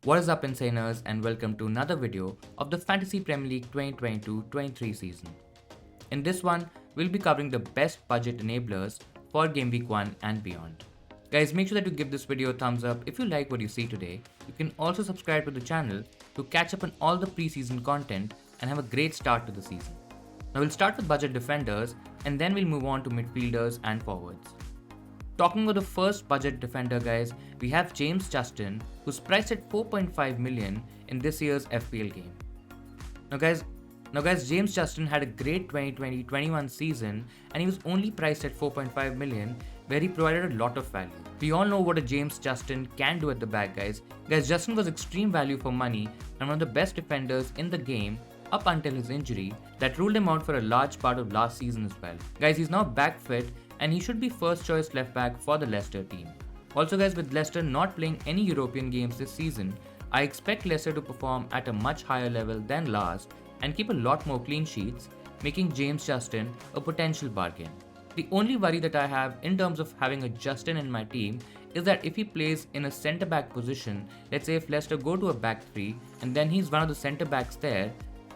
What is up, Insaners, and welcome to another video of the Fantasy Premier League 2022-23 season. In this one, we'll be covering the best budget enablers for Game Week 1 and beyond. Guys, make sure that you give this video a thumbs up if you like what you see today. You can also subscribe to the channel to catch up on all the preseason content and have a great start to the season. Now we'll start with budget defenders and then we'll move on to midfielders and forwards. Talking about the first budget defender, guys, we have James Justin, who's priced at 4.5 million in this year's FPL game. Now guys, James Justin had a great 2020-21 season and he was only priced at 4.5 million, where he provided a lot of value. We all know what a James Justin can do at the back, guys. Justin was extreme value for money and one of the best defenders in the game up until his injury that ruled him out for a large part of last season as well. Guys, he's now back fit and he should be first choice left back for the Leicester team. Also guys, with Leicester not playing any European games this season, I expect Leicester to perform at a much higher level than last and keep a lot more clean sheets, making James Justin a potential bargain. The only worry that I have in terms of having a Justin in my team is that if he plays in a centre back position, let's say if Leicester go to a back three and then he's one of the centre backs there,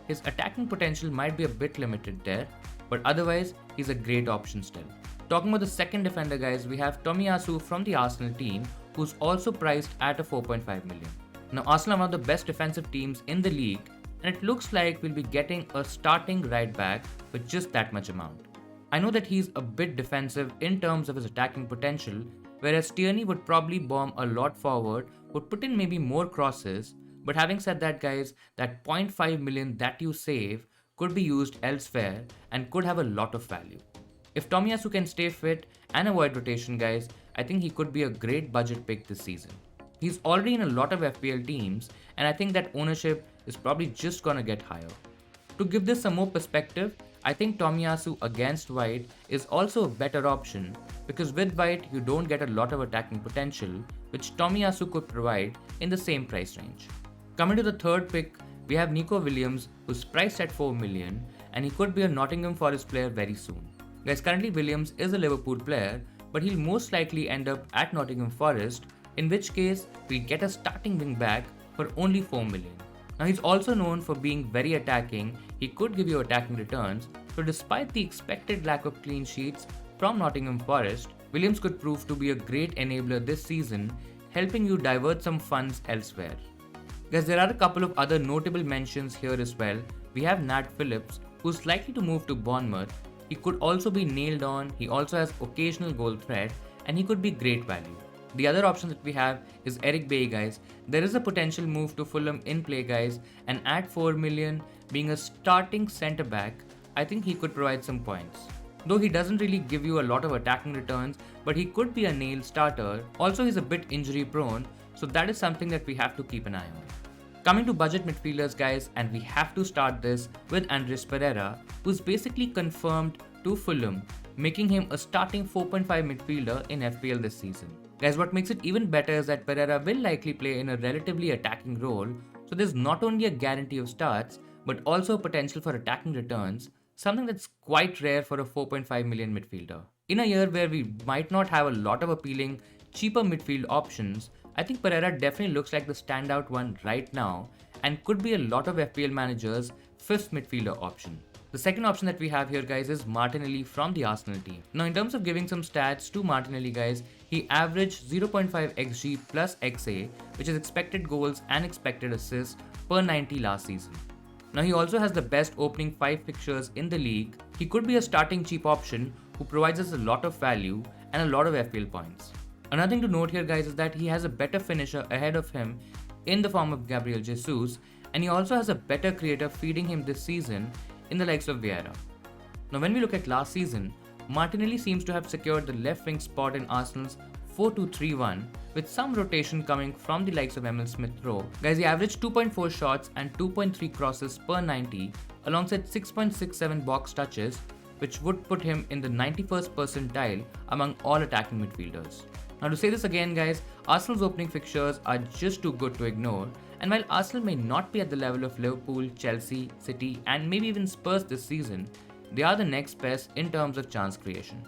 his attacking potential might be a bit limited there, but otherwise he's a great option still. Talking about the second defender, guys, we have Tomiyasu from the Arsenal team, who's also priced at a 4.5 million. Now Arsenal are one of the best defensive teams in the league, and it looks like we'll be getting a starting right back with just that much amount. I know that he's a bit defensive in terms of his attacking potential, whereas Tierney would probably bomb a lot forward, would put in maybe more crosses, but having said that, guys, that 0.5 million that you save could be used elsewhere and could have a lot of value. If Tomiyasu can stay fit and avoid rotation, guys, I think he could be a great budget pick this season. He's already in a lot of FPL teams and I think that ownership is probably just gonna get higher. To give this some more perspective, I think Tomiyasu against White is also a better option because with White you don't get a lot of attacking potential, which Tomiyasu could provide in the same price range. Coming to the third pick, we have Neco Williams, who's priced at 4 million and he could be a Nottingham Forest player very soon. Guys, currently Williams is a Liverpool player, but he'll most likely end up at Nottingham Forest, in which case we'll get a starting wing back for only 4 million. Now he's also known for being very attacking, he could give you attacking returns, so despite the expected lack of clean sheets from Nottingham Forest, Williams could prove to be a great enabler this season, helping you divert some funds elsewhere. Guys, there are a couple of other notable mentions here as well. We have Nat Phillips, who's likely to move to Bournemouth. He could also be nailed on, he also has occasional goal threat, and he could be great value. The other option that we have is Erik, guys. There is a potential move to Fulham in play, guys, and at 4 million, being a starting centre back, I think he could provide some points. Though he doesn't really give you a lot of attacking returns, but he could be a nailed starter. Also, he's a bit injury prone, so that is something that we have to keep an eye on. Coming to budget midfielders, guys, and we have to start this with ANDREAS PEREIRA, who's basically confirmed to Fulham, making him a starting 4.5 midfielder in FPL this season. Guys, what makes it even better is that Pereira will likely play in a relatively attacking role, so there's not only a guarantee of starts, but also potential for attacking returns, something that's quite rare for a 4.5 million midfielder. In a year where we might not have a lot of appealing, cheaper midfield options, I think Pereira definitely looks like the standout one right now and could be a lot of FPL managers' fifth midfielder option. The second option that we have here, guys, is Martinelli from the Arsenal team. Now, in terms of giving some stats to Martinelli, guys, he averaged 0.5 XG plus XA, which is expected goals and expected assists per 90 last season. Now, he also has the best opening 5 fixtures in the league. He could be a starting cheap option who provides us a lot of value and a lot of FPL points. Another thing to note here, guys, is that he has a better finisher ahead of him in the form of Gabriel Jesus, and he also has a better creator feeding him this season in the likes of Vieira. Now, when we look at last season, Martinelli seems to have secured the left wing spot in Arsenal's 4-2-3-1 with some rotation coming from the likes of Emil Smith-Rowe. Guys, he averaged 2.4 shots and 2.3 crosses per 90 alongside 6.67 box touches, which would put him in the 91st percentile among all attacking midfielders. Now, to say this again, guys, Arsenal's opening fixtures are just too good to ignore, and while Arsenal may not be at the level of Liverpool, Chelsea, City and maybe even Spurs this season, they are the next best in terms of chance creation.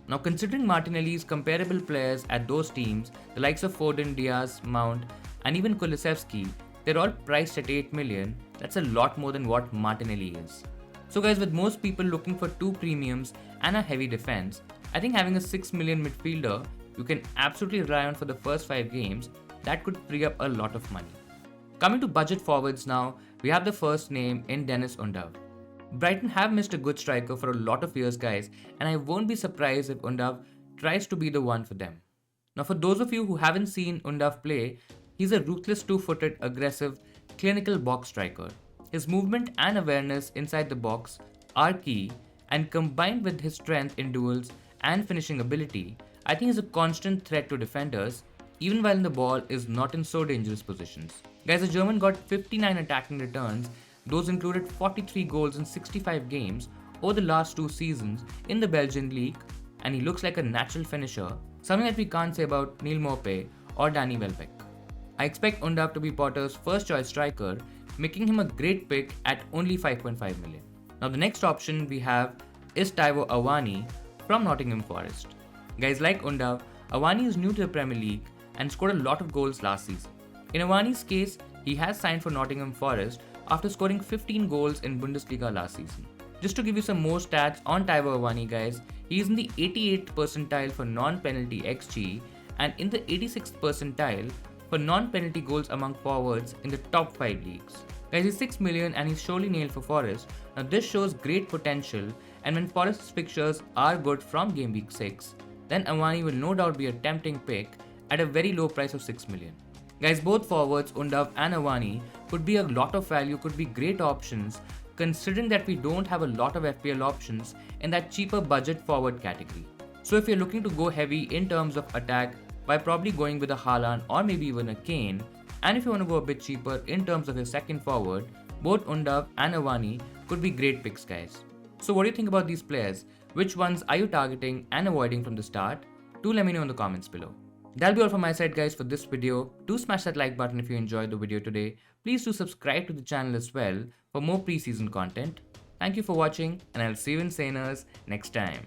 Now, considering Martinelli's comparable players at those teams, the likes of Foden, Diaz, Mount and even Kulusevski, they're all priced at 8 million. That's a lot more than what Martinelli is. So guys, with most people looking for 2 premiums and a heavy defense, I think having a 6 million midfielder you can absolutely rely on for the first 5 games, that could free up a lot of money. Coming to budget forwards now, we have the first name in Dennis Undav. Brighton have missed a good striker for a lot of years guys, and I won't be surprised if Undav tries to be the one for them. Now for those of you who haven't seen Undav play, he's a ruthless 2-footed, aggressive, clinical box striker. His movement and awareness inside the box are key, and combined with his strength in duels and finishing ability, I think he's a constant threat to defenders, even while the ball is not in so dangerous positions. Guys, the German got 59 attacking returns, those included 43 goals in 65 games over the last 2 seasons in the Belgian league, and he looks like a natural finisher, something that we can't say about Neil Maupay or Danny Welbeck. I expect Undav to be Potter's first choice striker, making him a great pick at only 5.5 million. Now the next option we have is TAIWO Awoniyi from Nottingham Forest. Guys, like Undav, Awoniyi is new to the Premier League and scored a lot of goals last season. In Awani's case, he has signed for Nottingham Forest after scoring 15 goals in Bundesliga last season. Just to give you some more stats on TAIWO Awoniyi guys, he is in the 88th percentile for non-penalty XG and in the 86th percentile for non-penalty goals among forwards in the top 5 leagues. Guys, he's 6 million and he's surely nailed for Forest. Now this shows great potential, and when Forest's fixtures are good from Gameweek 6, then Awoniyi will no doubt be a tempting pick at a very low price of 6 million. Guys, both forwards, Undav and Awoniyi, could be a lot of value, could be great options, considering that we don't have a lot of FPL options in that cheaper budget forward category. So if you're looking to go heavy in terms of attack by probably going with a Haaland or maybe even a Kane, and if you want to go a bit cheaper in terms of your second forward, both Undav and Awoniyi could be great picks guys. So what do you think about these players? Which ones are you targeting and avoiding from the start? Do let me know in the comments below. That'll be all from my side guys for this video. Do smash that like button if you enjoyed the video today. Please do subscribe to the channel as well for more pre-season content. Thank you for watching, and I'll see you in Saners next time.